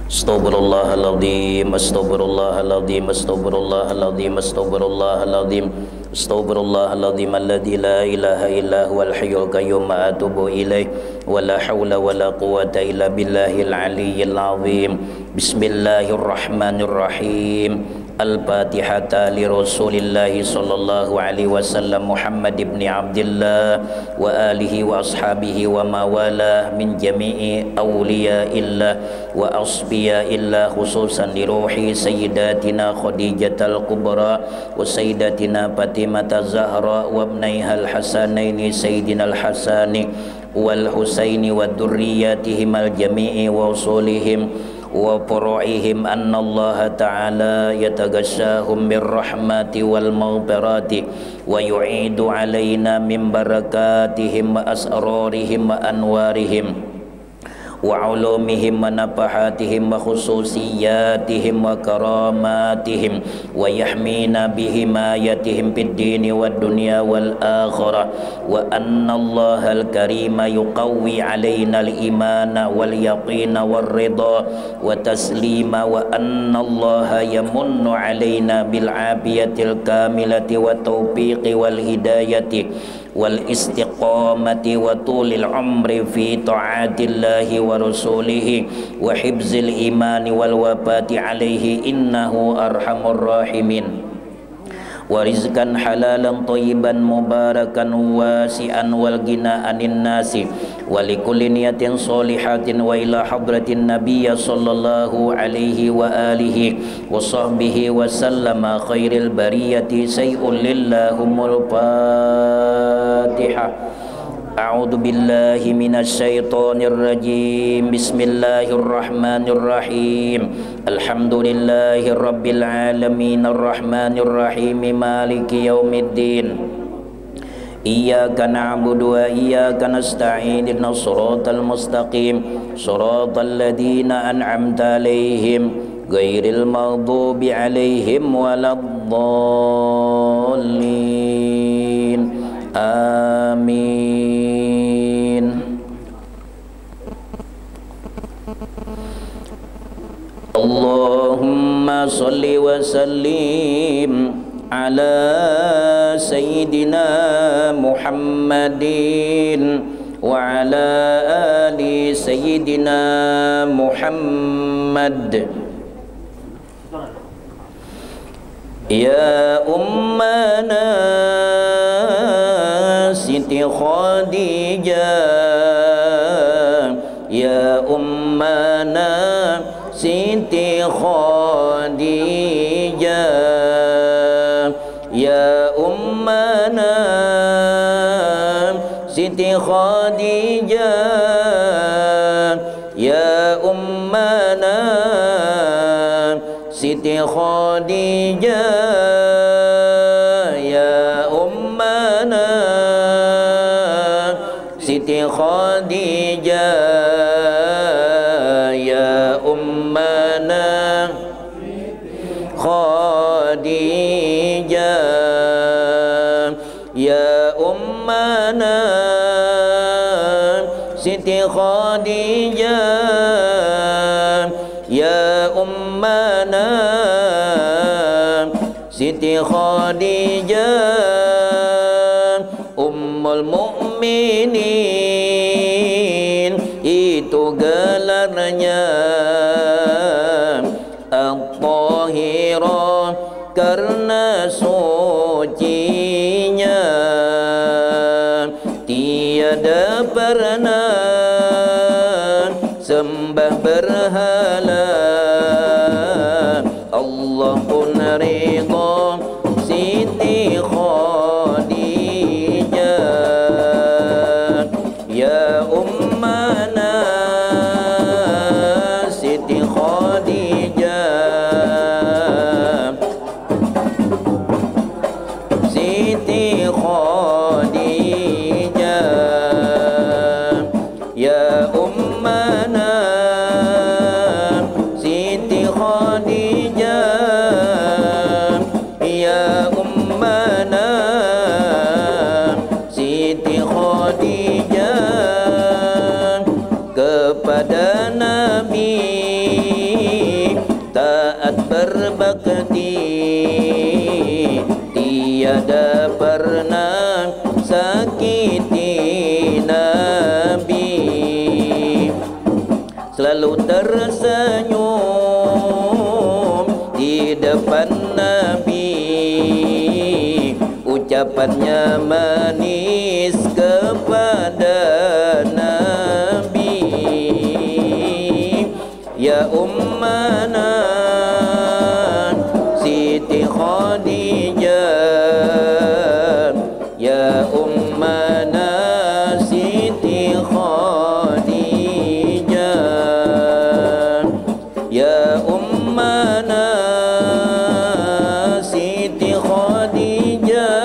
Astaghfirullahaladzim, astaghfirullahaladzim, astaghfirullahaladzim, astaghfirullahaladzim, astaghfirullahaladzim alladzi la ilaha illa huwal hayyul qayyum atubu ilaih wa la haula wa la quwwata illa billahil aliyyil azim. Bismillahirrahmanirrahim. Al-Fatihata li Rasulillahi sallallahu alaihi wasallam Muhammad ibn Abdillah wa alihi wa ashabihi wa mawala min jami'i awliya illa wa asbiya illa khususan li ruhi sayyidatina Khadijatal Kubra wa sayyidatina Fatimata Zahra wa ibnaiha al-Hasanaini sayyidina al-Hasani wal Husaini wa durriyatihim al-jami'i wa usulihim wa furu'ihim anna Allah ta'ala yataghashahum birrahmati wal maghfirati wa yu'idu alaina min barakatihim wa asrarihim wa anwarihim wa ulumihim wa nafahatihim wa khususiyatihim wa karamatihim wa yahmina bihimayatihim fid dini wad dunya wal akhirah wa anna Allahal karima yuqawwi alaina al imana wal yaqina war ridha wa taslima wa anna Allaha yamunnu alaina bil afiyatil kamilati wa taufiqi wal hidayati wal istiqamati wa tulil umri fi ta'atillahi wa rasulihi wa hibzil imani wal wafati alaihi innahu arhamur rahimin wa rizqan halalan thayyiban mubarakan wasi'an wal ghina anin nasi wa likulli niyatin sholihatin wa ila hadratin nabiyya sallallahu alaihi wa alihi wa sahbihi wa sallama khairil bariyati sayyul lillahumul fatihah. A'udzu billahi minasy syaithanir rajim. Bismillahirrahmanirrahim. Alhamdulillahi rabbil alamin arrahmanir rahim maliki yaumiddin. Iyyaka na'budu wa iyyaka nasta'in ihdinas siratal mustaqim siratal ladzina an'amta 'alaihim ghairil maghdubi 'alaihim waladdallin. Amin. Allahumma salli wa sallim ala sayyidina Muhammadin wa ala ali sayyidina Muhammad. Ya ummana Siti Khadijah, ya ummana Siti Khadijah, ya ummana Siti Khadijah, ya ummana Siti Khadijah, ya ummana Siti Khadijah, ya ummana Khadijah, ya ummana Siti Khadijah, ya ummana Siti Khadijah, Ummul Mukminin itu gelarnya, At-Tahirah karena sucinya, tiada pernah sembah berhala, Allah pun ridha Siti Khadijah, ya ummana Siti Khadijah, Siti Khadijah, ya ummana Siti Khadijah, ya ummana Siti Khadijah, kepada Nabi menyakiti Nabi, selalu tersenyum di depan Nabi, ucapannya manis kepada Nabi. Ya ummana Siti Khadijah, ya ummana Siti Khadijah, ya ummana Siti Khadijah.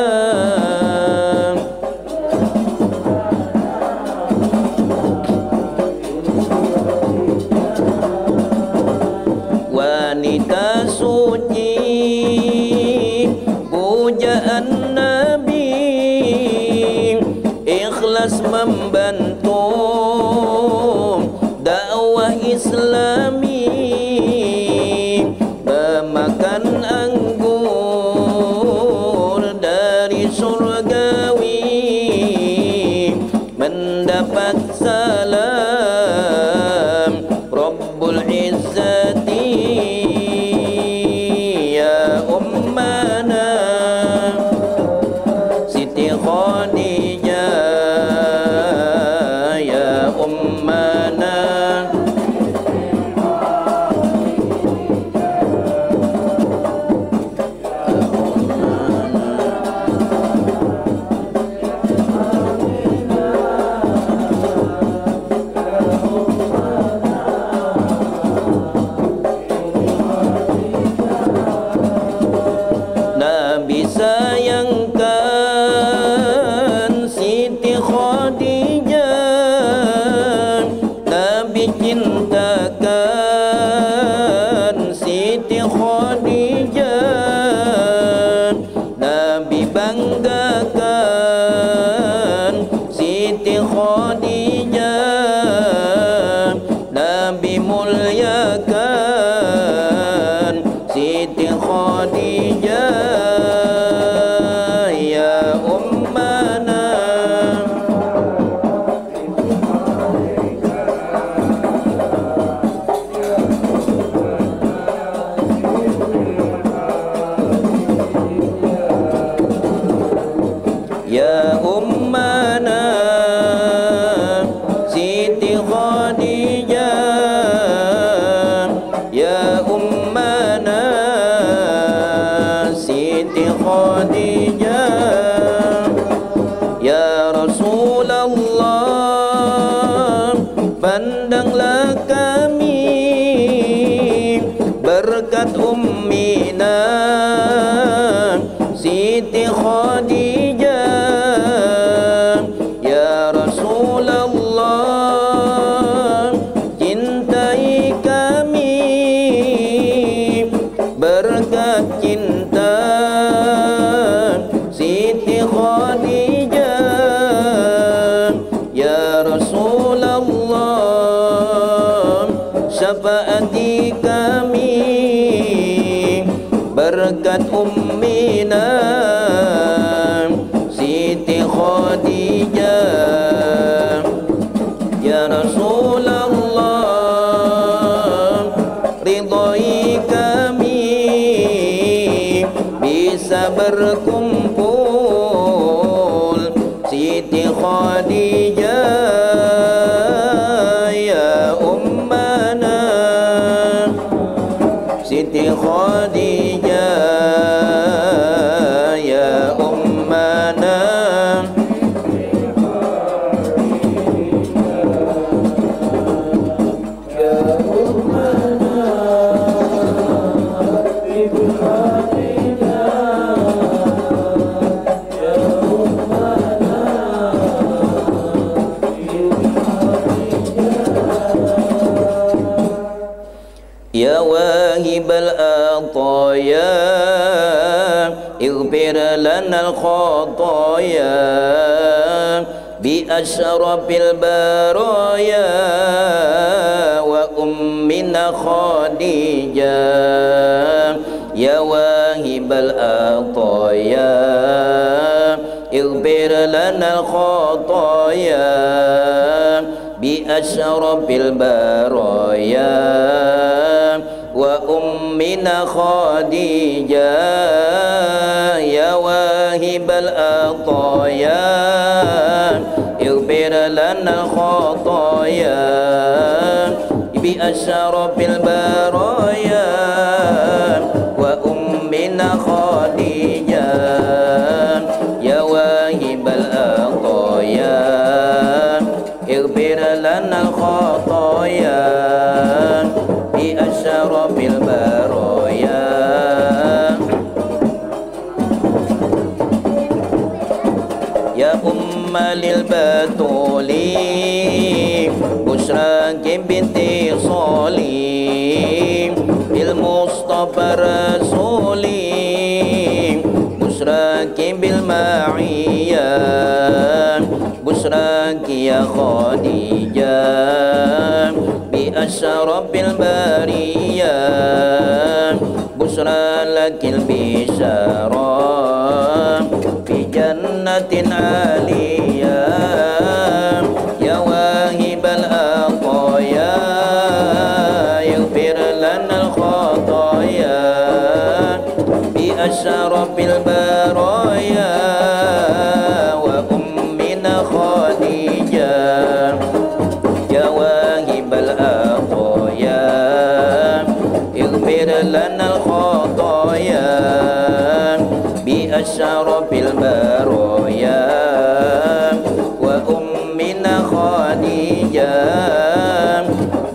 Wanita suci pujaan Nabi, ikhlas membantu dakwah Islami, memakan anggur dari surgawi, mendapat salam Rabbul Izzati. Ya ummana Siti Khadijah, ya ummana Nabi sayangkan Siti Khadijah, Nabi cintakan Siti Khadijah, Nabi banggakan Siti Khadijah, Nabi muliakan Siti Khadijah. Ya ummana ya ummana Siti Khadijah, ya ummana Siti Khadijah. Ya Rasulullah, pandanglah kami berkat ummina Siti Khadijah. Ya Rasulullah, cintai kami berkat cinta Siti Khadijah. Ya Rasulullah, syafaati kami berkat ummina Siti Khadijah. Ya Rasulullah, ridhoi kami bisa berkumpul Siti Khadijah. Ya ummana Siti Khadijah, ya ummana Ya wahibal ataya ighfir lana al-khataya bi asyrafil baraya wa ummina Khadijah. Ya wahibal ataya ighfir اغفر لنا الخطايا بأشرف البرايا وأمنا خديجة يا واهب العطايا اغفر لنا الخطايا بأشرف البرايا وأمنا خديجة يا واهب العطايا اغفر لنا الخطايا بأشرف البرايا يا أم للبتول بشراك باتصالي بالمصطفى رسولي بشراك بالمعية بشراك يا خديجة بأشرف البرية بشرى لك البشارة في جنة عالية يا واهب العطايا يغفر لنا الخطايا بأشرف البرايا وأمنا خديجة يا واهب العطايا اغفر لنا الخطايا بأشرف البرايا وأمنا خديجة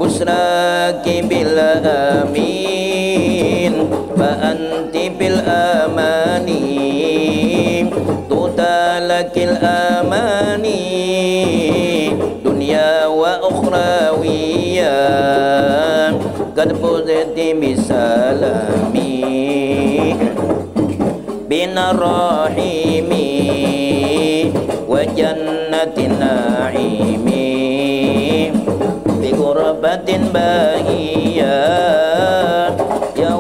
بشراك بالأمين فأنت بالأماني تطالك الأماني دنيا وأخروية قد فزت بسلامي بنا الرحيم وجنة النعيم بغربة باهية يا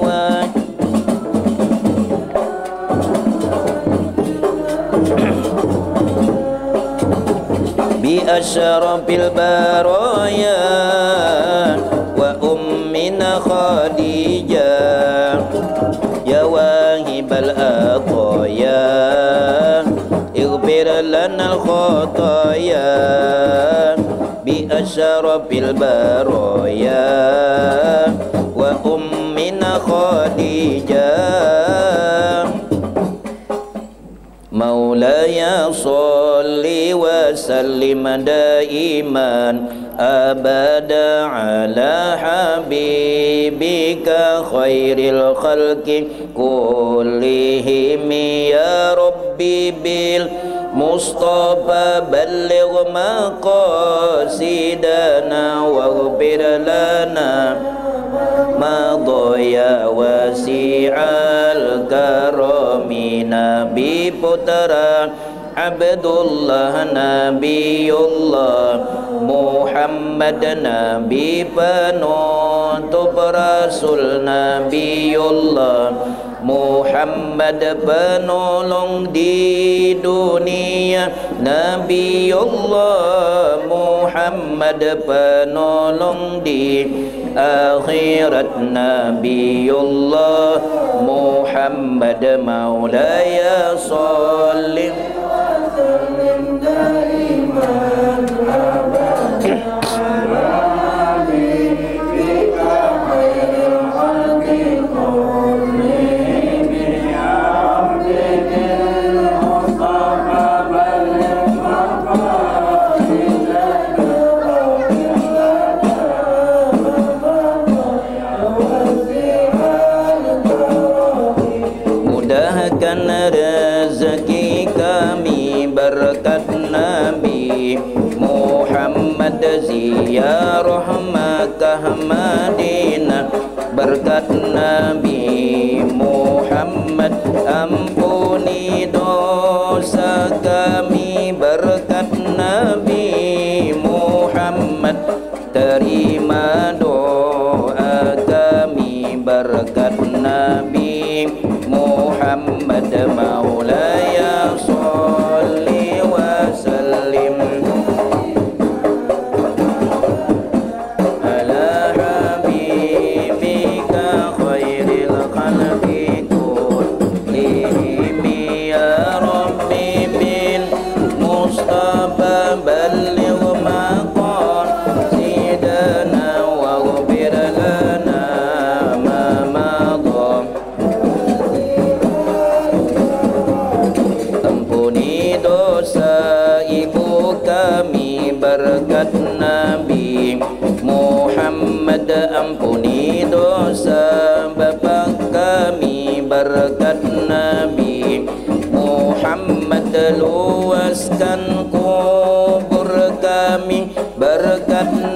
بأشرف البرايا وأمنا خديجة يا واهب العطايا اغفر لنا الخطايا بأشرف البرايا وأمنا خديجة مولاي صل وسلم دائما أبدا على حبيبك خير الخلق كلهم يا ربي بالمصطفى بلغ مقاصدنا واغفر لنا ما ضيا واسع الكرم نبي پترا عبد الله نبي الله محمد نبي penutup rasul Nabi Allah Muhammad penolong di dunia Nabi Allah Muhammad penolong di akhirat Nabi Allah Muhammad maulaya sallim mudahkan rezeki kami berkat Nabi Muhammad ziarah Makkah Madinah berkat Nabi Muhammad ampuni dosa kami berkat Nabi Muhammad terima doa kami berkat Nabi Muhammad maulaya sholli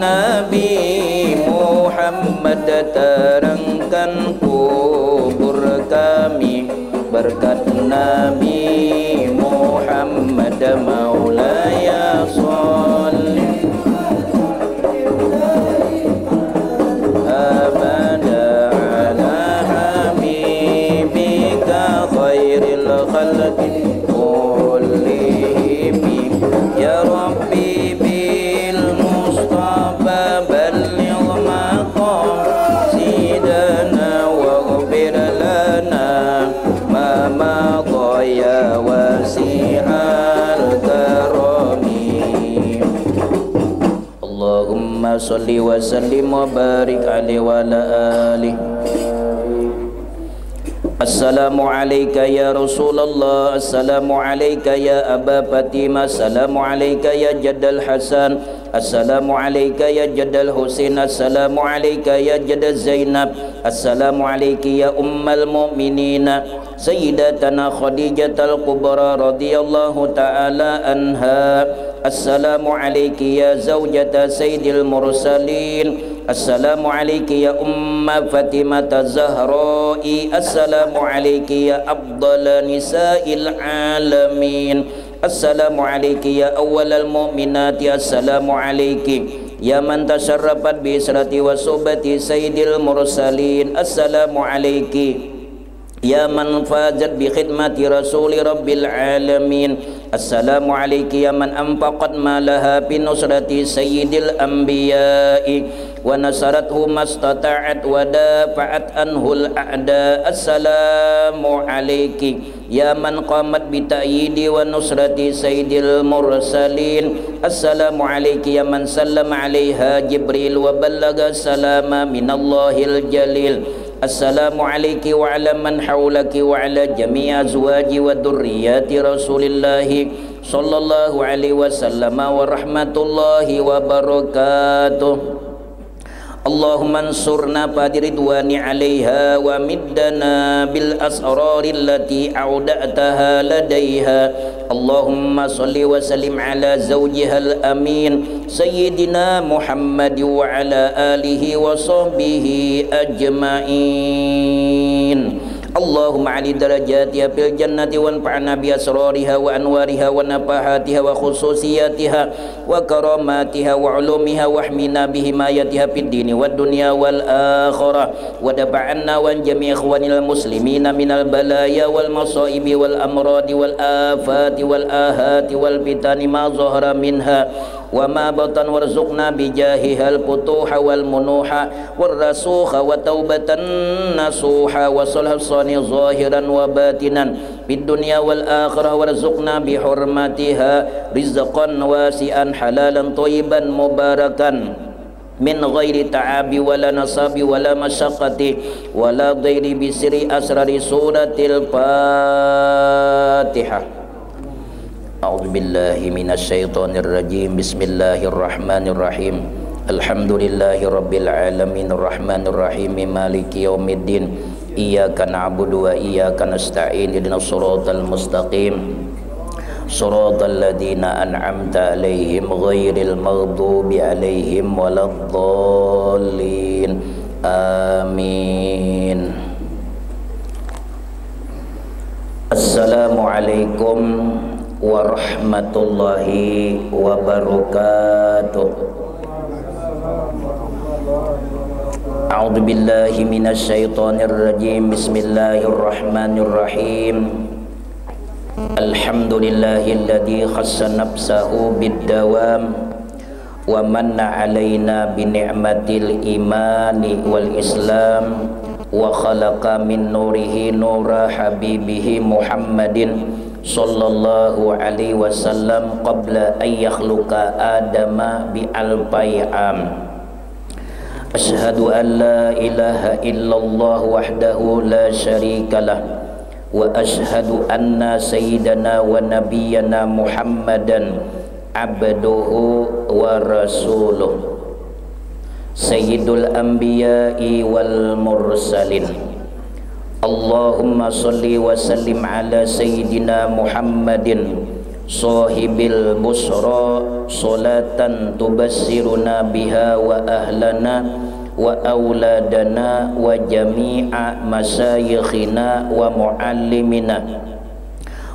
Nabi Muhammad, terangkan kubur kami berkat Nabi Muhammad. Maulaya sholli abada ala habibika khairil khalqi kullihim. Ya Rabbi bil Mustafa balligh maqasidana waghfir lana ma madha ya wasi'al karami. Allahumma salli wa sallim wa barik alaihi wa ala alihi. Assalamu alayka ya Rasulullah, assalamu alayka ya Aba Fatimah, assalamu alayka ya Jaddal Hasan, assalamu alayka ya Jaddal Husain, assalamu alayka ya Jaddal Zainab, assalamu alayki ya Ummul Mu'minin Sayyidatana Khadijatul Kubra radhiyallahu ta'ala anha. Assalamu alayki ya zawjata Sayyidil Mursalin, assalamu alayki ya Umma Fatimah Zahra'i, assalamu alayki ya afdal nisa'il alamin, assalamu alayki ya awwalal mu'minati, assalamu alayki ya man tasharrafat bi israti wa subati Sayyidil Mursalin, assalamu alayki ya man fazat bi khidmati rasuli rabbil alamin, assalamu alayki ya man anfaqat malaha bi nusrati sayyidil anbiya'i wa nasarathu mastata'at wa dafa'at anhul a'da, assalamu alayki ya man qamat bi ta'yidi wa nusrati sayyidil mursalin, assalamu alayki ya man sallama alaiha Jibril wa ballaga salama minallahil jalil, assalamu alayki wa ala man hawlaki wa ala jami'i azwaji wa dhurriyyati rasulillahi sallallahu alaihi wasallam wa rahmatullahi wa barakatuh. Allahumma ansurna fadiridwani alaiha wa middana bil asrari allati a'udataha ladaiha. Allahumma salli wa sallim ala zawjiha al-amin Sayyidina Muhammad wa ala alihi wa sahbihi ajma'in. Allahumma ali darajatiha fil jannati wa anfa'na bi asrariha wa anwariha wa nafahatiha wa khususiyatiha wa karamatiha wa ulumiha wa ahmina bi himayatiha fid dini wad dunya wal akhirah wa dafa'anna wa jami' ikhwanil muslimina minal balaya wal masaibi wal amradi wal afati wal ahati wal fitani ma zahara minha wa ma batan warzuqna bijahihal futuha wal munuha war rasukha wa taubatan nasuha wa salhasani zahiran wa batinan bid dunya wal akhirah warzuqna bi hurmatiha rizqan wasi'an halalan thayyiban mubarakan min ghairi ta'abi wala nasabi wala masyaqqati wala dhairi bi sirri asrari suratil Fatihah. A'udzu billahi minasyaitonir rajim. Bismillahirrahmanirrahim. Alhamdulillahi rabbil alamin arrahmanir rahim maliki yaumiddin. Iyyaka na'budu wa iyyaka nasta'in. Ihdinas shiratal mustaqim. Shiratal ladzina an'amta 'alaihim ghairil maghdubi 'alaihim waladdallin. Amin. Assalamualaikum warahmatullahi wabarakatuh. A'udzu billahi minasyaitonir rajim. Bismillahirrahmanirrahim. Alhamdulillahilladzi khassa nafsahu bid-dawam wa manna 'alaina bi ni'matil imani wal islam wa khalaqa min nurihi nura habibihi Muhammadin sallallahu alaihi wasallam qabla an yakhluqa adama bi alfai am. Asyhadu an la ilaha illallah wahdahu la syarikalah wa asyhadu anna sayyidana wa nabiyyana Muhammadan abduhu wa rasuluh sayyidul anbiya'i wal mursalin. Allahumma salli wa sallim ala sayyidina Muhammadin sahibil busra salatan tubassiruna biha wa ahlana wa auladana wa jami'a masyayikhina wa muallimina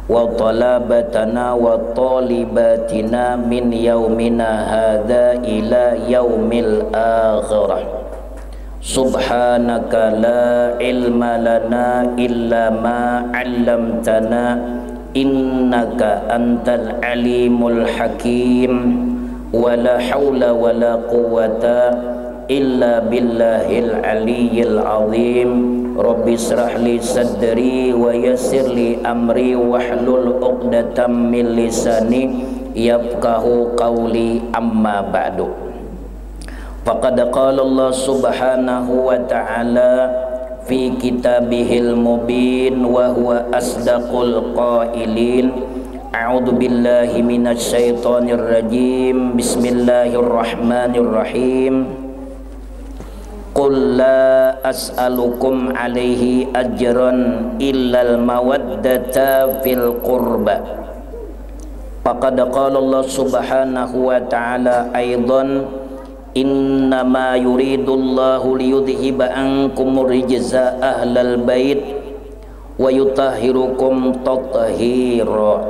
wa talabatana wa talibatina min yaumina hadha ila yaumil akhirah. Subhanaka la ilma lana illa ma 'allamtana innaka antal alimul hakim wa la hawla wa la quwwata illa billahil aliyyil azim. Rabbi israh li sadri wa yassir li amri wahlul 'uqdatam min lisani yafqahu qawli, amma ba'du. Faqad qala Allah subhanahu wa ta'ala fi kitabihil mubin wa huwa asdaqul qailin. A'udzu billahi minasy syaithanir rajim. Bismillahirrahmanirrahim. Qul la as'alukum alaihi ajran illal mawaddata fil qurba. Faqad qala Allah subhanahu wa ta'ala aidan, innama yuridullahu liyudhiba ankumur rijza ahlal bait wa yutahhirukum tathira.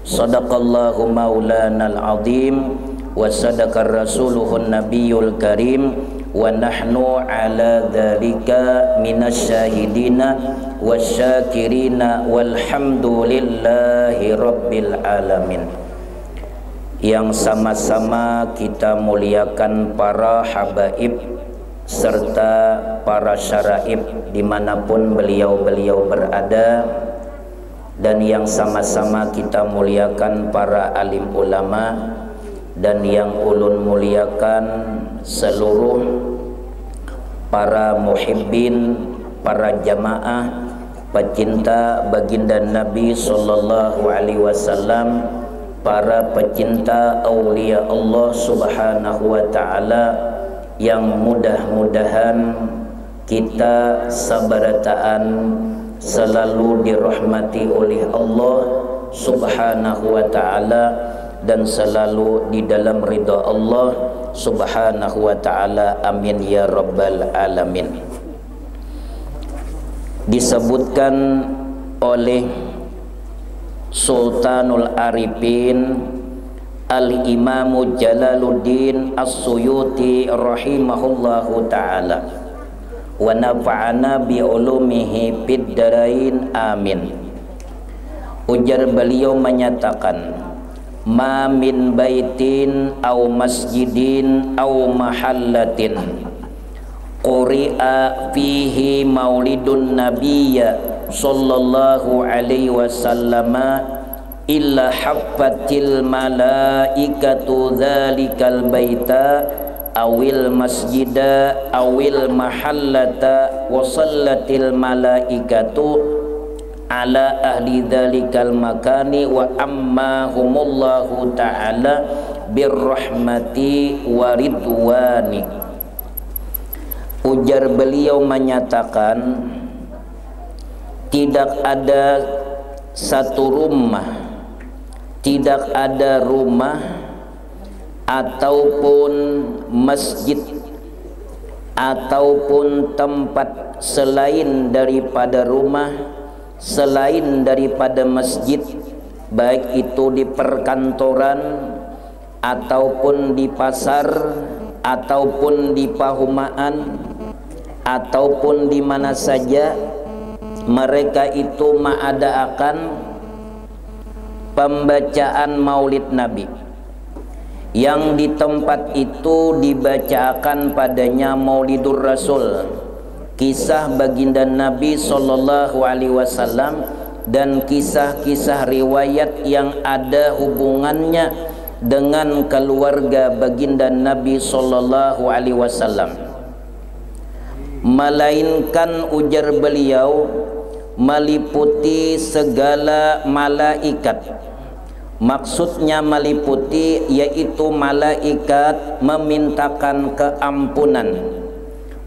Sadaqallahu maulanal azim wa sadaqar rasuluhun nabiyul karim wa nahnu ala dzalika minasyahidina wasyakirina walhamdulillahi rabbil alamin. Yang sama-sama kita muliakan para habaib serta para syaraib dimanapun beliau-beliau berada, dan yang sama-sama kita muliakan para alim ulama, dan yang ulun muliakan seluruh para muhibbin, para jamaah pecinta baginda Nabi sallallahu alaihi wasallam, para pecinta aulia Allah subhanahu wa ta'ala, yang mudah-mudahan kita sabarataan selalu dirahmati oleh Allah subhanahu wa ta'ala dan selalu di dalam ridha Allah subhanahu wa ta'ala. Amin ya rabbal alamin. Disebutkan oleh Sultanul Arifin Al-Imamu Jalaluddin As-Suyuti rahimahullahu ta'ala, wa nafa'ana bi'ulumihi fid darain amin. Ujar beliau menyatakan, ma min baitin aw masjidin aw mahallatin quri'a fihi maulidun nabiyya sallallahu alaihi wasallam illa haffatil malaikatu dzalikal baita awil masjida awil mahallata wa sallatil malaikatu ala ahli dzalikal makani wa ammahumullahu ta'ala birrahmati wa ridwani. Ujar beliau menyatakan, tidak ada satu rumah, tidak ada rumah ataupun masjid ataupun tempat selain daripada rumah, selain daripada masjid, baik itu di perkantoran ataupun di pasar ataupun di pahumaan ataupun di mana saja, mereka itu mengadakan pembacaan maulid Nabi, yang di tempat itu dibacakan padanya maulidur Rasul, kisah baginda Nabi sallallahu alaihi wasallam dan kisah-kisah riwayat yang ada hubungannya dengan keluarga baginda Nabi sallallahu alaihi wasallam. Melainkan ujar beliau meliputi segala malaikat. Maksudnya meliputi yaitu malaikat memintakan keampunan,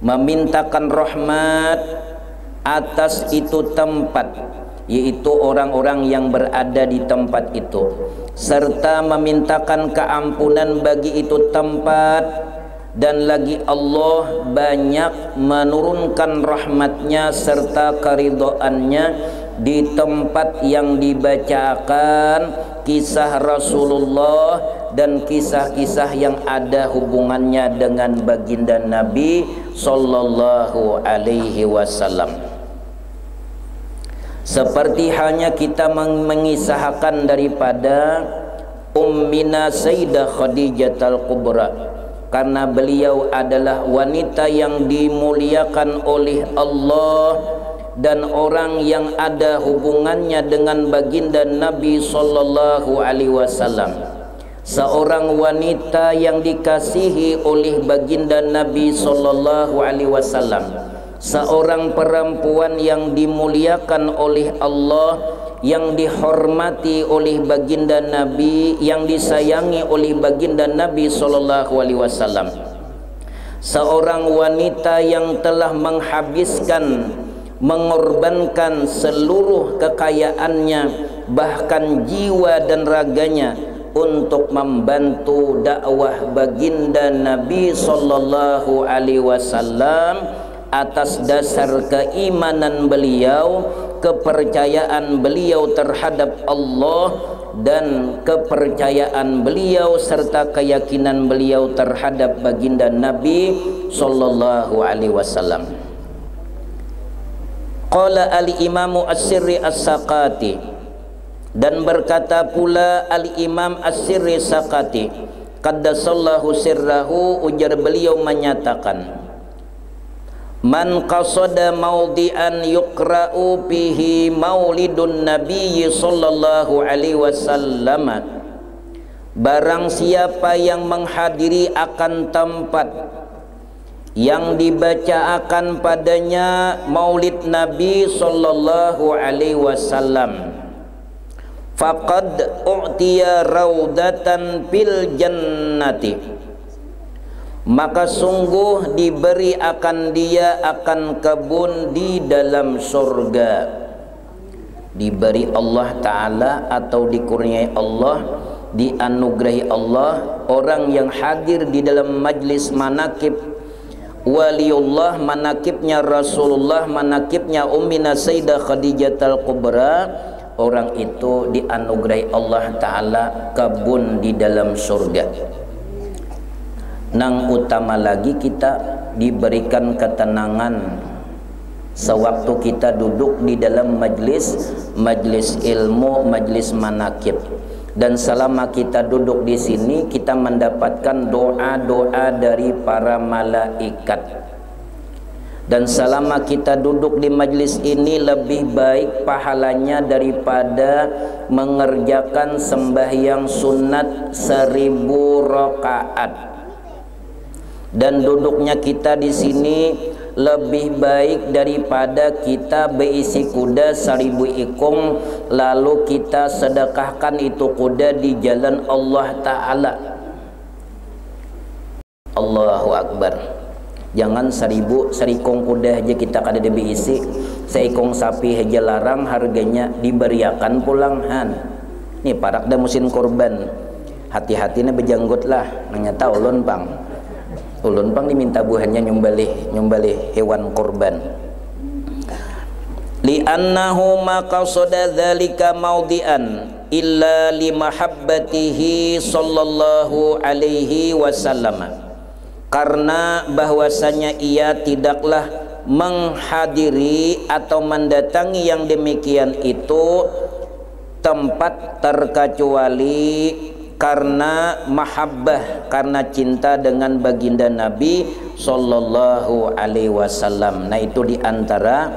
memintakan rahmat atas itu tempat yaitu orang-orang yang berada di tempat itu, serta memintakan keampunan bagi itu tempat, dan lagi Allah banyak menurunkan rahmatnya serta keridhaannya di tempat yang dibacakan kisah Rasulullah dan kisah-kisah yang ada hubungannya dengan baginda Nabi sallallahu alaihi wasallam. Seperti halnya kita mengisahkan daripada Ummina Sayyidah Khadijah Al-Kubra, karena beliau adalah wanita yang dimuliakan oleh Allah dan orang yang ada hubungannya dengan baginda Nabi sallallahu alaihi wasallam. Seorang wanita yang dikasihi oleh baginda Nabi sallallahu alaihi wasallam, seorang perempuan yang dimuliakan oleh Allah, yang dihormati oleh baginda Nabi, yang disayangi oleh baginda Nabi sallallahu alaihi wasallam. Seorang wanita yang telah menghabiskan, mengorbankan seluruh kekayaannya, bahkan jiwa dan raganya untuk membantu dakwah baginda Nabi sallallahu alaihi wasallam atas dasar keimanan beliau, kepercayaan beliau terhadap Allah, dan kepercayaan beliau serta keyakinan beliau terhadap baginda Nabi sallallahu alaihi wasallam. Qala al-Imamu As-Sirri As-Saqati, dan berkata pula al-Imam As-Sirri Saqati qaddasallahu sirrahu, ujar beliau menyatakan, man qasada maudian yuqra'u bihi maulidun nabiyyi sallallahu alaihi wasallam, barang siapa yang menghadiri akan tempat yang dibaca akan padanya maulid Nabi sallallahu alaihi wasallam, faqad u'tiya raudatan fil jannati, maka sungguh diberi akan dia akan kebun di dalam surga. Diberi Allah Ta'ala atau dikurniai Allah, dianugerahi Allah, orang yang hadir di dalam majlis manakib waliullah, manakibnya Rasulullah, manakibnya Ummina Sayyidah Khadijah Al-Kubra, orang itu dianugerahi Allah Ta'ala kebun di dalam surga. Nang utama lagi kita diberikan ketenangan sewaktu kita duduk di dalam majlis ilmu, majlis manakib, dan selama kita duduk di sini kita mendapatkan doa-doa dari para malaikat. Dan selama kita duduk di majlis ini lebih baik pahalanya daripada mengerjakan sembahyang sunat 1000 rakaat. Dan duduknya kita di sini lebih baik daripada kita berisi kuda 1000 ikung lalu kita sedekahkan itu kuda di jalan Allah Ta'ala. Allahu Akbar. Jangan 1000 serikong kuda aja kita kada diisi, seikong sapi aja larang harganya diberiakan pulang han. Nih parak dah musim korban, hati-hatinya bejanggut lah, nyata ulun pang diminta buahnya nyumbali hewan korban. Li'annahu maqasada dzalika maudian illa limahabbatihi sallallahu alaihi wasallam, karena bahwasanya ia tidaklah menghadiri atau mendatangi yang demikian itu tempat terkecuali karena mahabbah, karena cinta dengan baginda Nabi sallallahu alaihi wasallam. Nah, itu diantara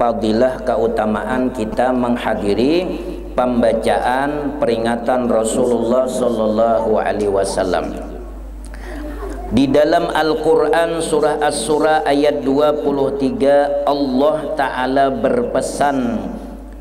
fadilah keutamaan kita menghadiri pembacaan peringatan Rasulullah sallallahu alaihi wasallam. Di dalam Al-Quran surah As-Surah ayat 23, Allah Ta'ala berpesan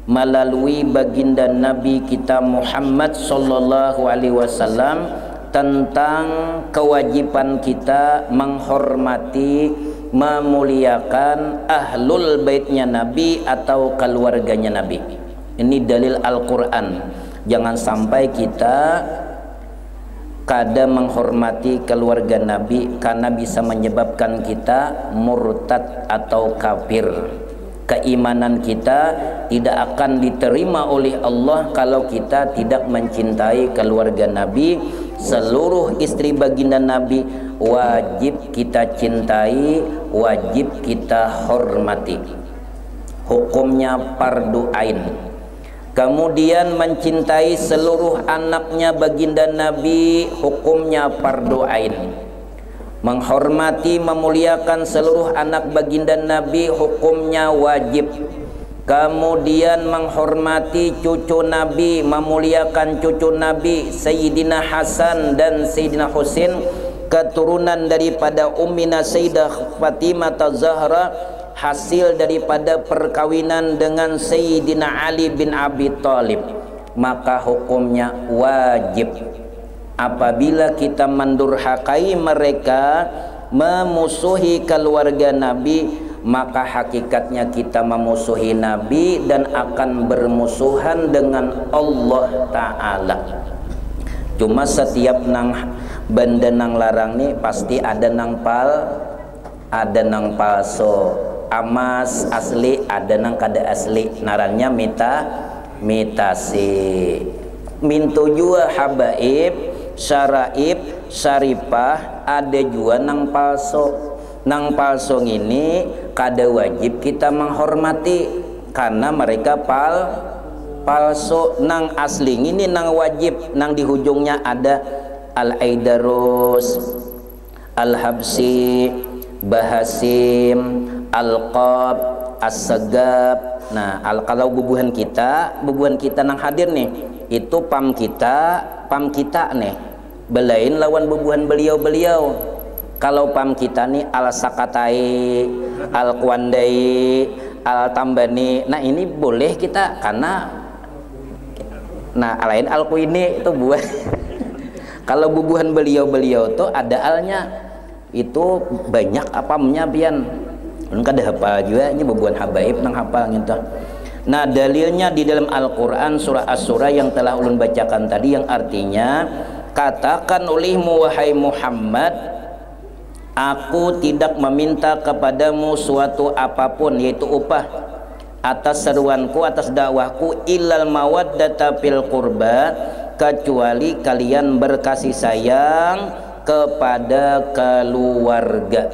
melalui baginda Nabi kita Muhammad sallallahu alaihi wasallam tentang kewajiban kita menghormati, memuliakan ahlul baitnya Nabi atau keluarganya Nabi. Ini dalil Al-Quran. Jangan sampai kita kada menghormati keluarga Nabi karena bisa menyebabkan kita murtad atau kafir. Keimanan kita tidak akan diterima oleh Allah kalau kita tidak mencintai keluarga Nabi. Seluruh istri baginda Nabi wajib kita cintai, wajib kita hormati. Hukumnya fardu ain. Kemudian mencintai seluruh anaknya baginda Nabi, hukumnya fardu ain. Menghormati, memuliakan seluruh anak baginda Nabi, hukumnya wajib. Kemudian menghormati cucu Nabi, memuliakan cucu Nabi Sayyidina Hasan dan Sayyidina Husain, keturunan daripada Ummina Sayyidah Fatimah Zahra, hasil daripada perkawinan dengan Sayyidina Ali bin Abi Thalib, maka hukumnya wajib. Apabila kita mendurhakai mereka, memusuhi keluarga Nabi, maka hakikatnya kita memusuhi Nabi dan akan bermusuhan dengan Allah Ta'ala. Cuma setiap nang benda nang larang nih pasti ada nang ada nang palsu. Amas asli ada nang kada asli, narangnya mitasi. Mintu jua habaib, syaraib, syaripah, ada juga nang palsu. Nang palsu ini kada wajib kita menghormati karena mereka palsu. Nang asli ini nang wajib. Nang di hujungnya ada Al-Aidarus, Al-Habsi, Bahasim, Al-Qab, As-Sagab. Nah, kalau bubuhan kita nang hadir nih, itu pam kita nih. Belain lawan bubuhan beliau-beliau. Kalau pam kita nih Al-Sakatai, Al-Kwandai, Al-Tambani. Nah, ini boleh kita karena lain Al-Kuini itu buah. Kalau bubuhan beliau-beliau tuh ada alnya. Itu banyak apamnya pian. Kada hafal juga ini bubuhan habaib nang hafal gitu. Nah, dalilnya di dalam Al-Qur'an surah Asy-Syura yang telah ulun bacakan tadi, yang artinya, katakan olehmu wahai Muhammad, aku tidak meminta kepadamu suatu apapun, yaitu upah atas seruanku, atas dakwahku, illal mawaddata fil qurba, kecuali kalian berkasih sayang kepada keluarga.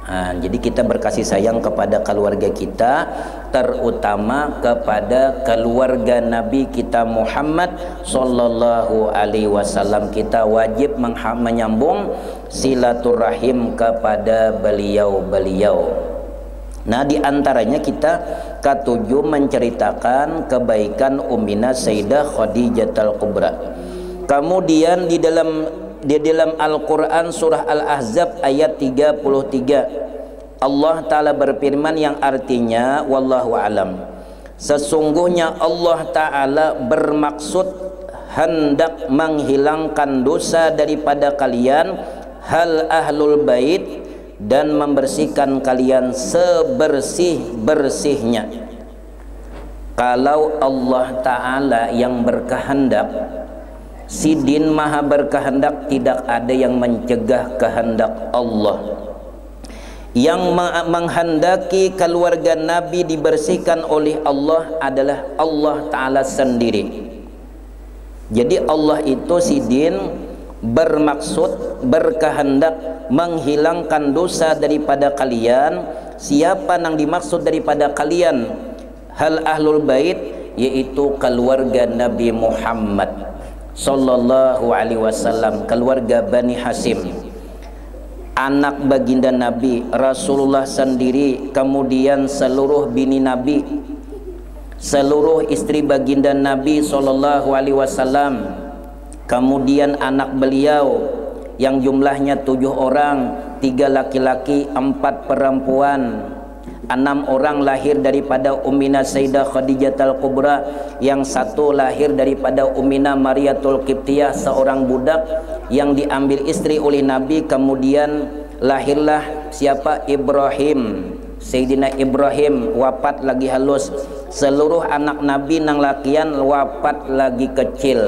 Nah, jadi kita berkasih sayang kepada keluarga kita, terutama kepada keluarga Nabi kita Muhammad sallallahu alaihi wasallam. Kita wajib menyambung silaturahim kepada beliau-beliau. Nah, di antaranya kita ketujuh menceritakan kebaikan Ummina Sayyidah Khadijatul Kubra. Kemudian di dalam Al-Quran surah Al-Ahzab ayat 33 Allah Ta'ala berfirman yang artinya, wallahu alam, sesungguhnya Allah Ta'ala bermaksud hendak menghilangkan dosa daripada kalian, hal ahlul bait, dan membersihkan kalian sebersih-bersihnya. Kalau Allah Ta'ala yang berkehendak, Sidin maha berkehendak, tidak ada yang mencegah kehendak Allah. Yang menghendaki keluarga Nabi dibersihkan oleh Allah adalah Allah Ta'ala sendiri. Jadi Allah itu Sidin bermaksud, berkehendak menghilangkan dosa daripada kalian. Siapa yang dimaksud daripada kalian? Hal ahlul bait, yaitu keluarga Nabi Muhammad sallallahu alaihi wasallam, keluarga Bani Hasim, anak baginda Nabi Rasulullah sendiri, kemudian seluruh bini Nabi, seluruh istri baginda Nabi sallallahu alaihi wasallam, kemudian anak beliau yang jumlahnya 7 orang, 3 laki-laki, 4 perempuan. 6 orang lahir daripada Ummina Sayyidah Khadijatul Kubra, yang 1 lahir daripada Ummina Mariatul Qibtiyah, seorang budak yang diambil istri oleh Nabi. Kemudian lahirlah siapa? Ibrahim, Sayyidina Ibrahim wafat lagi halus. seluruh anak Nabi nang lakian wafat lagi kecil.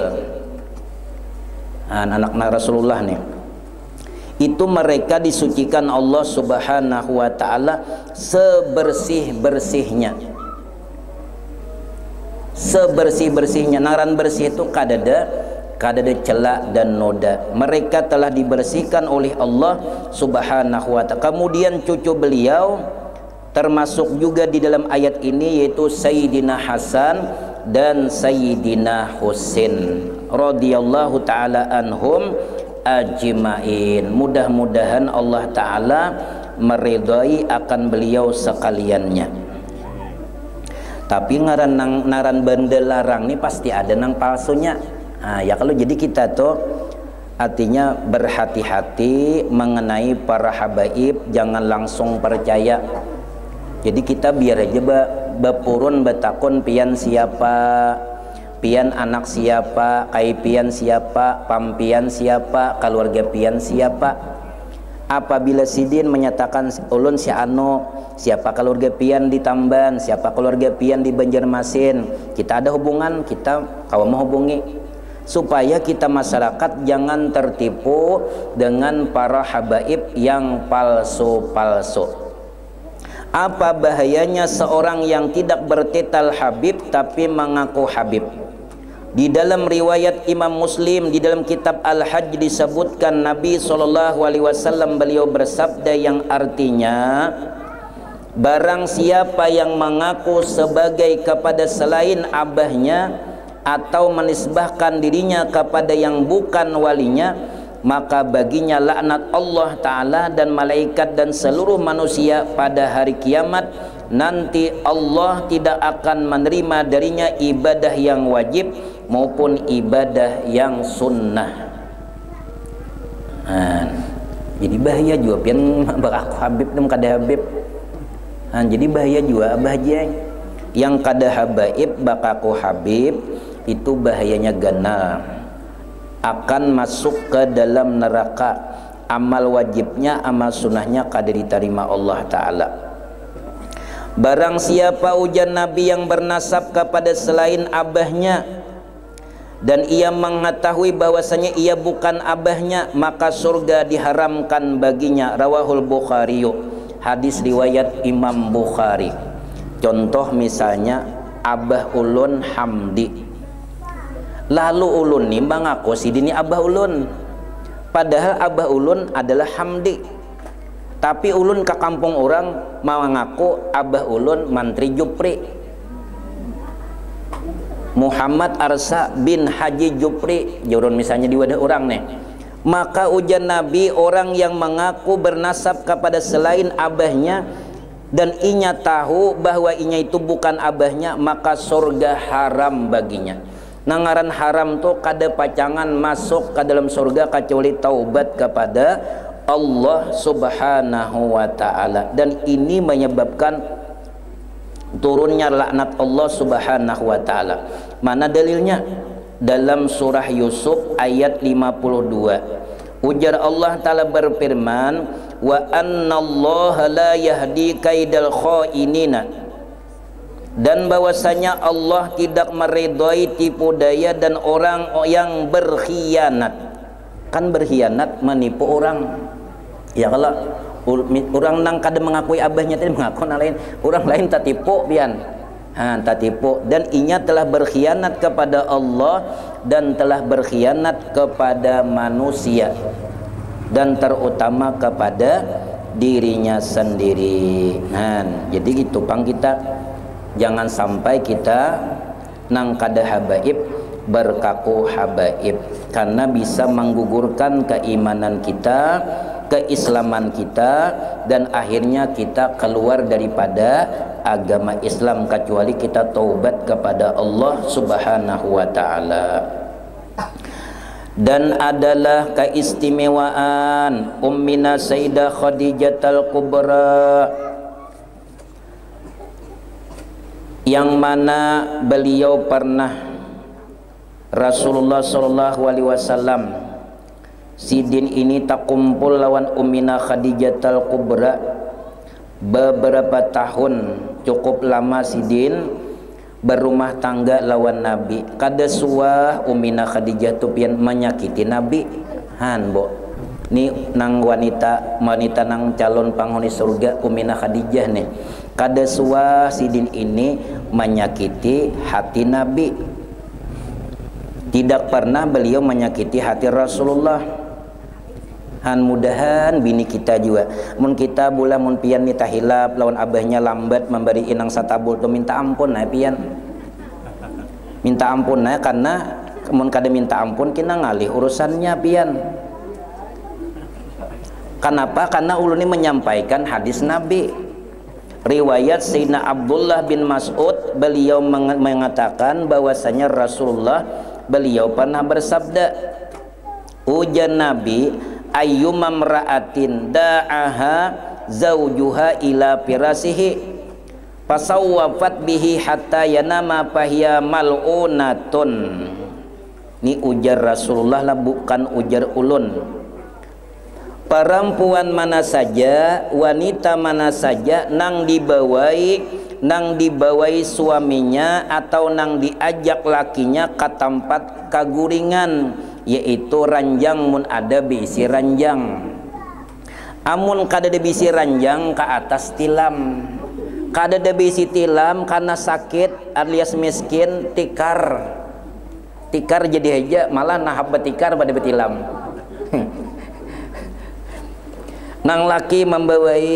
Anak Rasulullah nih, itu mereka disucikan Allah Subhanahu wa ta'ala sebersih-bersihnya. Sebersih-bersihnya. Naran bersih itu kadada celak dan noda. Mereka telah dibersihkan oleh Allah Subhanahu wa ta'ala. Kemudian cucu beliau termasuk juga di dalam ayat ini, yaitu Sayyidina Hasan dan Sayyidina Husain radhiyallahu taala anhum ajmain. Mudah-mudahan Allah taala meridai akan beliau sekaliannya. Tapi ngaran benda larang nih pasti ada nang palsunya. Nah, ya kalau jadi kita tuh artinya berhati-hati mengenai para habaib, jangan langsung percaya. Jadi kita biar aja bapurun betakun pian siapa, pian anak siapa, kai pian siapa, pampian siapa, keluarga pian siapa. Apabila sidin menyatakan ulun si ano, siapa keluarga pian di Tamban, siapa keluarga pian di Banjarmasin, kita ada hubungan, kita kawan mau hubungi, supaya kita masyarakat jangan tertipu dengan para habaib yang palsu-palsu. Apa bahayanya seorang yang tidak bertitel Habib tapi mengaku Habib? Di dalam riwayat Imam Muslim di dalam kitab Al-Hajj disebutkan Nabi SAW beliau bersabda yang artinya, barang siapa yang mengaku sebagai kepada selain abahnya atau menisbahkan dirinya kepada yang bukan walinya, maka baginya laknat Allah Ta'ala dan malaikat dan seluruh manusia pada hari kiamat. Nanti Allah tidak akan menerima darinya ibadah yang wajib maupun ibadah yang sunnah. Jadi bahaya juga pian beraku Habib dan kada Habib. Jadi bahaya juga bahaya yang kada habaib bakaku Habib, itu bahayanya ganal, akan masuk ke dalam neraka. Amal wajibnya, amal sunnahnya kada diterima Allah Ta'ala. Barang siapa ujar Nabi yang bernasab kepada selain abahnya dan ia mengetahui bahwasanya ia bukan abahnya, maka surga diharamkan baginya. Rawahul Bukhari, hadis riwayat Imam Bukhari. Contoh misalnya abah ulun Hamdi, lalu ulun nih mengaku si dini abah ulun, padahal abah ulun adalah Hamdi. Tapi ulun ke kampung orang mau ngaku abah ulun Mantri Jupri, Muhammad Arsa bin Haji Jupri, jurun misalnya di wadah orang nih. Maka ujar Nabi, orang yang mengaku bernasab kepada selain abahnya dan inya tahu bahwa inya itu bukan abahnya, maka surga haram baginya. Nangaran haram tuh kada pacangan masuk ke dalam surga kecuali taubat kepada Allah Subhanahu wa Ta'ala. Dan ini menyebabkan turunnya laknat Allah Subhanahu wa Ta'ala. Mana dalilnya? Dalam surah Yusuf ayat 52. Ujar Allah Ta'ala berfirman, wa annallaha la yahdi kaidal khainina, dan bahwasanya Allah tidak meridhai tipu daya dan orang yang berkhianat. Kan berkhianat menipu orang. Ya kalau orang nang kada mengakui abahnya tadi mengaku lain, orang lain tak tipu pian. Tak tipu, dan inya telah berkhianat kepada Allah dan telah berkhianat kepada manusia dan terutama kepada dirinya sendiri. Jadi gitu pang kita jangan sampai kita nang kada habaib berkaku habaib, karena bisa menggugurkan keimanan kita, keislaman kita, dan akhirnya kita keluar daripada agama Islam kecuali kita taubat kepada Allah Subhanahu wa Ta'ala. Dan adalah keistimewaan Ummina Sayyidah Khadijatul Kubra, yang mana beliau pernah Rasulullah Sallallahu Alaihi Wasallam sidin ini tak kumpul lawan Ummina Khadijatul Kubra beberapa tahun, cukup lama sidin, berumah tangga lawan Nabi. Kada suah Ummina Khadijah tu pian menyakiti Nabi han bo. Ni nang wanita nang calon penghuni surga Ummina Khadijah nih. Kada suah sidin ini menyakiti hati Nabi. Tidak pernah beliau menyakiti hati Rasulullah. Han mudahan bini kita juga mun kita bula mun pian ni tahilap lawan abahnya lambat memberi inang satabul tu minta ampun nah pian, minta ampun nah, karena mun kada minta ampun kena ngalih urusannya pian. Kenapa? Karena ulun ini menyampaikan hadis Nabi. Riwayat Sayyidina Abdullah bin Mas'ud, beliau mengatakan bahwasanya Rasulullah beliau pernah bersabda, ujar Nabi, ayyuma mra'atin da'aha zawjuha ila firasihi fasawwafat bihi hatta yanama fahiya mal'unatun. Ini ujar Rasulullah lah, bukan ujar ulun. Perempuan mana saja, wanita mana saja nang dibawai suaminya atau nang diajak lakinya ke tempat kaguringan, yaitu ranjang mun ada bisi ranjang. Amun kada ada bisi ranjang ke atas tilam, kada ada bisi tilam karena sakit alias miskin tikar jadi aja malah nahab betikar pada betilam. Nang laki membawai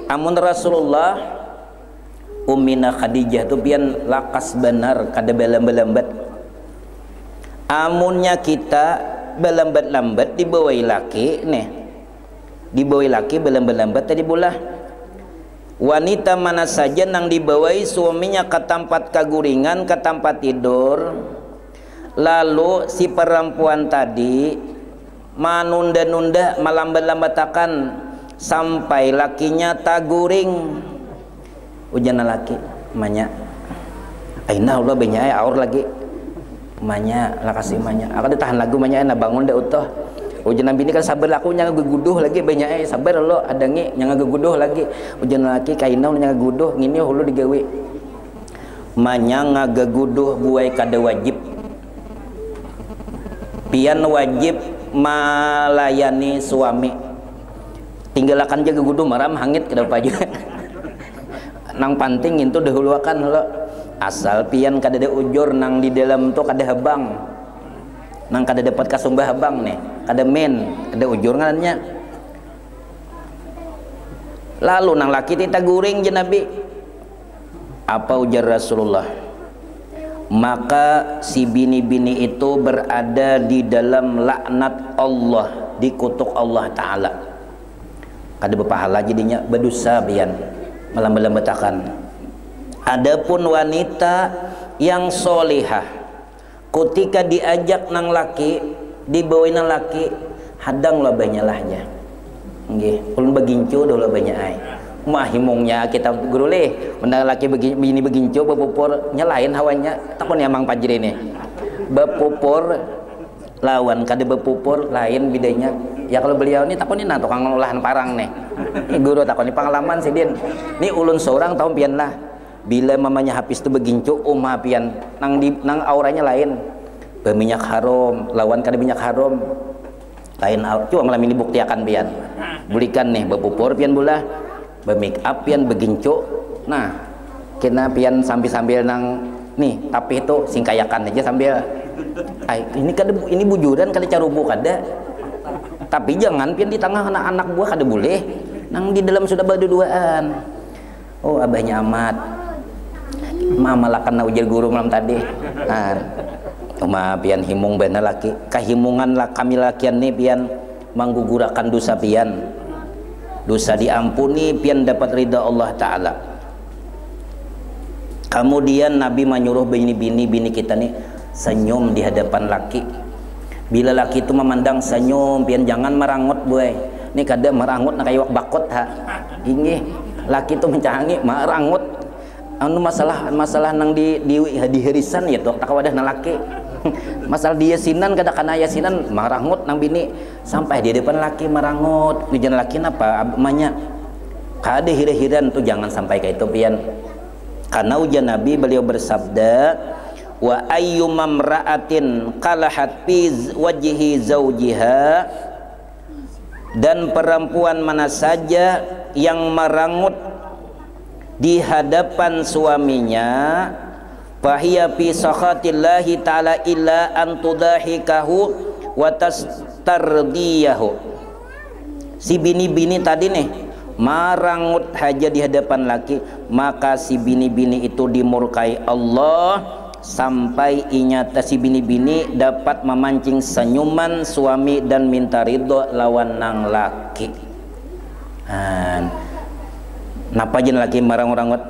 amun Rasulullah Ummina Khadijah tu pian lakas benar kada belambat. Amunnya kita belambat-lambat dibawai laki nih, dibawai laki belambat-lambat tadi bulah. Wanita mana saja nang dibawai suaminya ke tempat kaguringan, ke tempat tidur, lalu si perempuan tadi manunda-nunda melambat-lambatakan sampai lakinya taguring. Ujian laki manya aina Allah benya aur lagi manya lakasi manya akan ditahan lagu manya na bangun dah utuh. Ujian bini kan sabar laku nya geguduh lagi benya sabar lo adangi nya geguduh lagi. Ujian laki kaina nya geguduh ngini hulu digawe manya ngageguduh buai kada wajib pian wajib melayani suami. Tinggalakan jaga gudu maram hangit ke depan aja. Nang panting itu dahuluakan lo. Asal pian kada ada ujur nang di dalam tu kada habang. Nang kada dapat kasumbah habang nih, kada men, kada ujur ngannya. Lalu nang laki tita guring je Nabi. Apa ujar Rasulullah? Maka si bini-bini itu berada di dalam laknat Allah, dikutuk Allah Ta'ala. Kada berpahala jadinya berdosa bian melambat-lambatakan. Adapun wanita yang solihah ketika diajak nang laki, dibawain nang laki, hadang lah banyalahnya. Nggih, ulun begincu dulu banyak ai. Mah himungnya kita guru leh, menang laki begini begincu bepupur nyalain hawanya. Takon ya mang pajri nih. Bepupur lawan kada bepupur lain bedanya. Ya kalau beliau ini takonin nah tukang olahan parang nih. Ini guru takoni pengalaman sih din. Ini ulun seorang tahu pian lah. Bila mamanya habis tu begincu umah pian nang auranya lain. Berminyak haram, lawan kada minyak haram. Lain coba malam ini buktiakan pian. Belikan nih bepupur pian bulah. Bermake up pian begincu. Nah, kena pian sambil nang nih tapi itu singkayakan aja sambil ini bujuran kali carubu kada. Tapi jangan pian di tengah anak-anak buah kada boleh. Nang di dalam sudah berduaan. Oh abahnya amat. Mamalakan na ujar guru malam tadi. Pian himung bener laki. Kahimungan lah kami lakian nih pian menggugurakan dosa pian. Dosa diampuni pian dapat ridha Allah Ta'ala. Kemudian Nabi menyuruh bini kita nih senyum di hadapan laki. Bila laki itu memandang senyum pian jangan merangut boy. Ini kada merangut nak kayak bakot ha. Ini laki itu mencangi merangut. Anu masalah nang di harisan ya tuh tak wadah nang laki. Masalah dia yasinan kada kana yasinan merangut nang bini sampai di depan laki merangut. Di jalan laki apa amanya? Kada hira-hiran tuh jangan sampai kayak itu pian. Karena ujian Nabi, beliau bersabda, wa ayyumam ra'atin qalahat fi wajhi zawjiha, dan perempuan mana saja yang merangut di hadapan suaminya, fahiya fi sakhatillahi ta'ala illa an tudahikahu wa tastardiyahu. Si bini-bini tadi nih marangut haja di hadapan laki, maka si bini-bini itu dimurkai Allah sampai inyata si bini-bini dapat memancing senyuman suami dan minta ridho lawan nang laki. Napa jen laki marangut-rangut,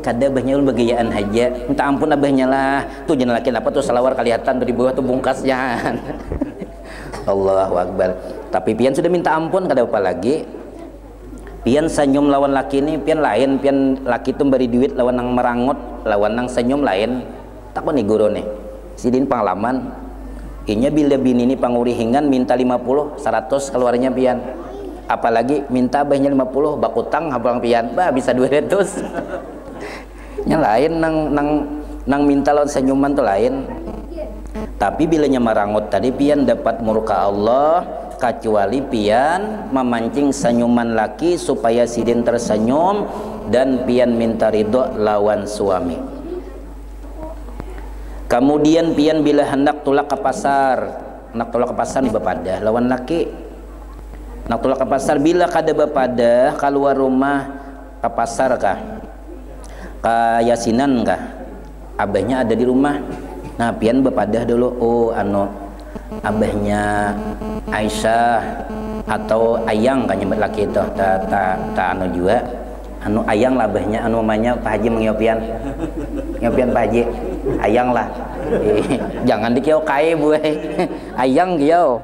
kada abahnya ulun bagayaan haja, minta ampun abahnya lah. Tuh jen laki napa tuh salawar kelihatan tuh di bawah tuh bungkasnya. Allahu Akbar. Tapi pian sudah minta ampun, kada apa lagi. Pian senyum lawan laki ini pian lain, pian laki itu beri duit lawan nang merangut, lawan nang senyum lain. Tak nih guru nih sidin pengalaman inya bila bini ini pangurihingan minta 50 100 keluarnya pian, apalagi minta abahnya 50 bakutang habang pian bah bisa 200. Nya lain nang minta lawan senyuman tuh lain. Tapi bilanya merangut tadi pian dapat murka Allah, kecuali pian memancing senyuman laki supaya sidin tersenyum dan pian minta ridho lawan suami. Kemudian pian bila hendak tulak ke pasar nih bepada lawan laki, nak tulak ke pasar bila kada bepada keluar rumah ke pasar kah, ke yasinan kah, abahnya ada di rumah. Nah pian bepadah dulu, oh abahnya Aisyah atau Ayang kan nyebut laki itu, ta juga Ayang lah abahnya, mamanya Pak Haji mengiopian Pak Haji Ayang lah. Jangan dikiau kai buai Ayang kiau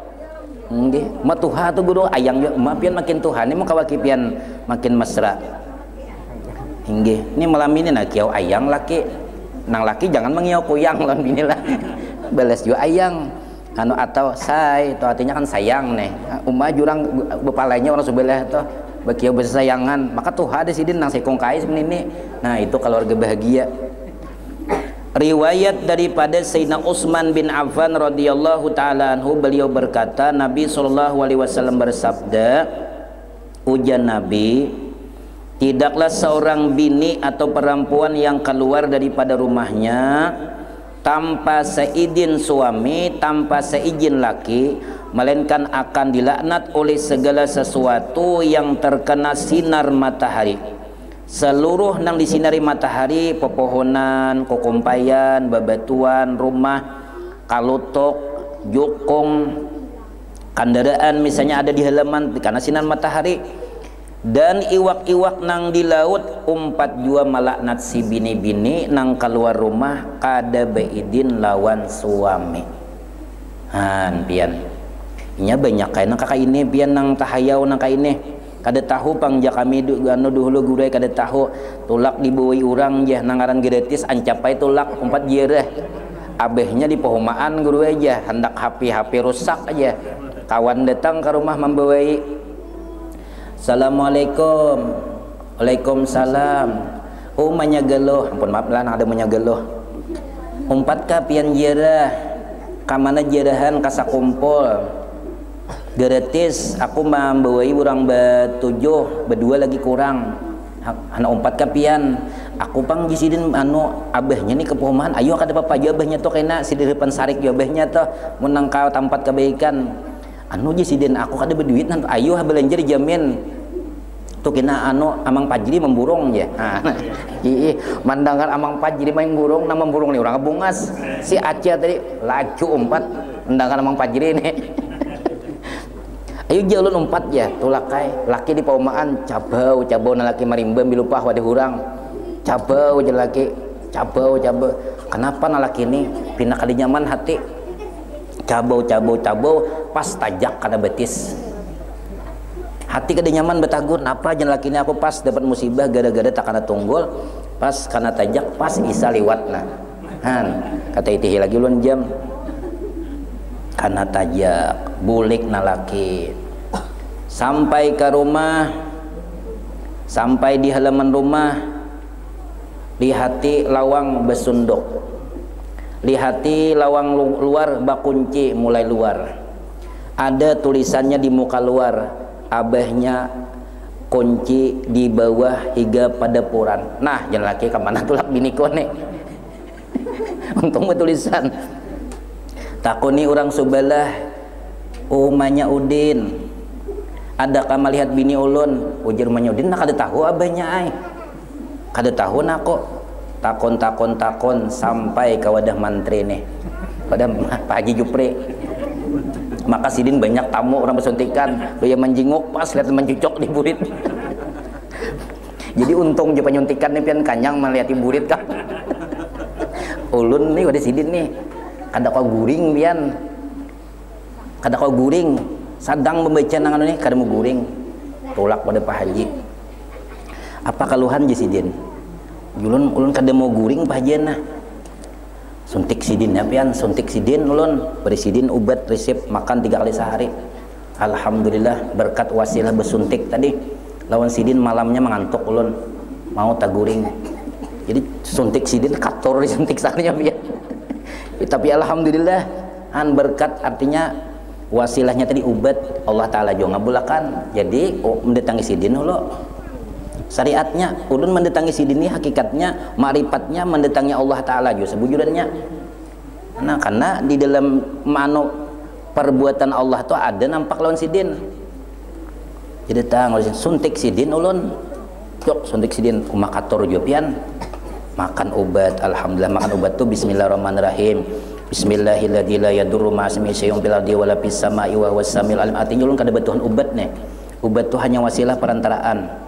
nggih matuha tuh guru Ayang yo mapian makin Tuhan ini mau kawakipian makin mesra nggih. Ini malam ini nak kiau Ayang laki nang laki jangan mengiau kuyang lan bini lah balas juga Ayang atau say itu artinya kan sayang nih jurang bepalanya orang sebelah tuh bakiau bersayangan, maka tuh ada sidin nang sekong kai seperti ini. Nah itu keluarga bahagia. Riwayat daripada Sayyidina Utsman bin Affan radhiyallahu taala anhu, beliau berkata Nabi SAW bersabda, ujar Nabi, tidaklah seorang bini atau perempuan yang keluar daripada rumahnya tanpa seizin suami, tanpa seizin laki, melainkan akan dilaknat oleh segala sesuatu yang terkena sinar matahari. Seluruh nang disinari matahari, pepohonan, kokompayan, babatuan, rumah, kalutok, jokong, kendaraan misalnya ada di halaman karena sinar matahari. Dan iwak-iwak nang di laut umpat jua malaknat si bini-bini nang keluar rumah kada beidin lawan suami. Pian nya banyak kayak nang kakak ini pian nang tahayau nang kakak ini kada tahu pangja kami dulu gurui kada tahu tulak dibuai orang jah nangaran gratis ancapai tulak 4 jereh abehnya di pohomaan guru aja hendak HP rusak aja kawan datang ke rumah membawai Assalamualaikum. Waalaikumsalam. Oh manyageloh, ampun maaf lah ada manyageloh. Umpat ka pian jerah kamana jerahan kasakumpul gratis aku membawai urang betujuh berdua lagi kurang anak umpat kapian aku pang jisidin abahnya nih kepomahan ayo kada apa aja abahnya tuh kena si di depan sarik ya abahnya tuh menang kau tempat kebaikan jisidin aku kada berduit nanti ayo belanja dijamin tuh kena amang pajri memburung ya mandangan amang pajri main burung nama burung nih orang bungas si Aceh tadi laju umpat mandangan amang pajri nih ayo jalan umpat ya tulakai laki di paumaan cabau na laki marimbam bilupah wadah hurang cabau aja laki cabau kenapa na laki ini pindah kali nyaman hati cabau pas tajak kada betis hati kada nyaman betagur napa aja laki ini aku pas dapat musibah gara-gara tak kana tunggul pas kana tajak pas isa liwat nah kata itihi lagi ulun jam karena tajak bulik nalaki sampai ke rumah sampai di halaman rumah lihati lawang besunduk, lihati lawang luar bakunci mulai luar. Ada tulisannya di muka luar, abahnya kunci di bawah hingga pada puran. Nah, jangan laki kemana tulak bini kone. Untung tulisan. Takuni orang subalah, umanya Udin. Adakah melihat bini ulun? Ujar umanya Udin, nak ada tahu abahnya ay. Kada tahu nak kok. Takon sampai ke wadah mantri nih. Pada Pak Haji Jupri. Maka sidin banyak tamu orang bersuntikan, doya menjinguk pas lihat mencucok di burit. Jadi untung je penyuntikan nih pian kanyang melihat di burit kan. Ulun nih wadah sidin nih. Kada kau guring pian. Kada kau guring. Sadang membaca nangan nih kada mau guring. Tolak pada Pak Haji. Apa keluhan je sidin? Ulun kada mau guring Pak Haji nah. Suntik sidin ya pian, suntik sidin ulun, beri sidin ubat resep makan 3 kali sehari. Alhamdulillah berkat wasilah bersuntik tadi. Lawan sidin malamnya mengantuk ulun, mau taguring. Jadi suntik sidin kator disuntik seharinya pian. Tapi alhamdulillah berkat artinya wasilahnya tadi ubat Allah taala jo ngabulakan. Jadi mendatangi sidin ulo. Syariatnya ulun mendatangi sidin ini hakikatnya ma'rifatnya mendatangi Allah taala jo sebujurannya. Nah, karena di dalam mano perbuatan Allah tuh ada nampak lawan sidin. Jadi tang suntik sidin ulun. Jok suntik sidin umak kator jo pian. Makan obat, alhamdulillah makan obat tuh bismillahirrahmanirrahim. Bismillahilladzi la yadurru ma'asmihi syai'un fil ardi wala fis sama'i wa huwas samiul alim. Artinya ulun kada batuhan obat nih. Obat tuh hanya wasilah perantaraan.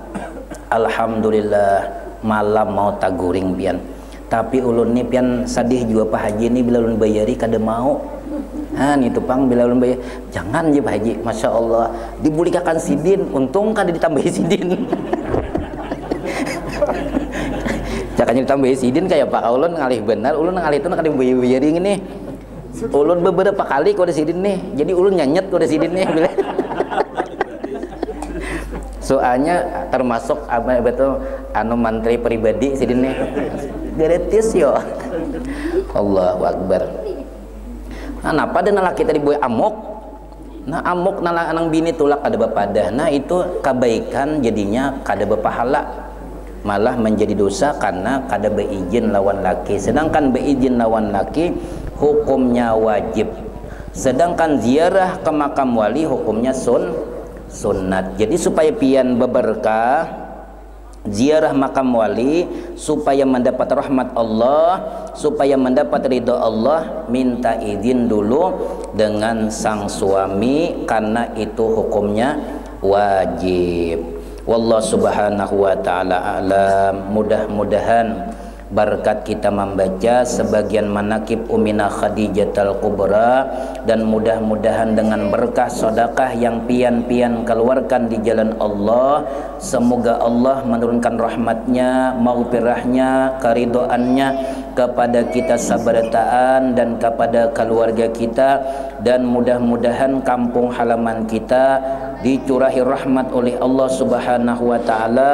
Alhamdulillah malam mau taguring pian. Tapi ulun nih pian sadih juga Pak Haji ini bila ulun bayari kada mau. Nih tupang bila ulun bayar jangan je Pak Haji, masya Allah dibulikakan sidin, untung kada ditambahi sidin. Jangan ditambahi sidin kayak Pak ulun ngalih benar, ulun ngalih itu kada bayari ini. Ulun beberapa kali kode sidin nih, jadi ulun nyanyet kode sidin nih bila. Soalnya termasuk apa betul anu mantri pribadi sidin nih gratis yo. Allahu Akbar. Nah, napa dan laki tadi boy amok. Nah, amok nala anang bini tulak kada bapadah. Nah, itu kebaikan jadinya kada berpahala. Malah menjadi dosa karena kada beizin lawan laki. Sedangkan beizin lawan laki hukumnya wajib. Sedangkan ziarah ke makam wali hukumnya sunnat. Jadi supaya pian berberkah ziarah makam wali, supaya mendapat rahmat Allah, supaya mendapat ridha Allah, minta izin dulu dengan sang suami karena itu hukumnya wajib. Wallahu subhanahu wa ta'ala a'lam. Mudah-mudahan berkat kita membaca sebagian manakib Ummina Khadijatul Kubra, dan mudah-mudahan dengan berkah sedekah yang pian-pian keluarkan di jalan Allah, semoga Allah menurunkan rahmatnya, maghfirahnya, keridhaannya kepada kita sabarataan dan kepada keluarga kita, dan mudah-mudahan kampung halaman kita dicurahi rahmat oleh Allah Subhanahu wa taala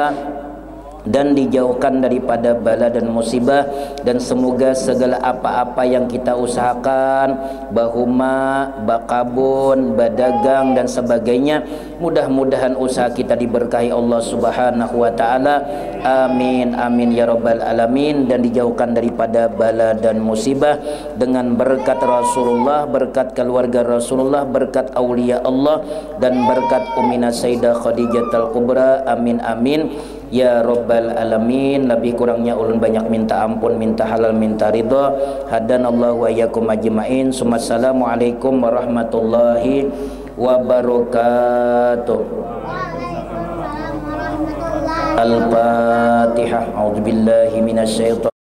dan dijauhkan daripada bala dan musibah, dan semoga segala apa-apa yang kita usahakan, bahuma, bakabun, badagang dan sebagainya, mudah-mudahan usaha kita diberkahi Allah Subhanahu wa taala. Amin amin ya rabbal alamin. Dan dijauhkan daripada bala dan musibah dengan berkat Rasulullah, berkat keluarga Rasulullah, berkat aulia Allah, dan berkat Ummina Sayyidah Khadijatul Kubra. Amin amin ya rabbal alamin. Lebih kurangnya ulun banyak minta ampun, minta halal, minta ridha. Hadanallahu wa iyyakum ajmain. Assalamualaikum warahmatullahi wabarakatuh. Al-Fatihah. A'udzubillahi minasyaitonir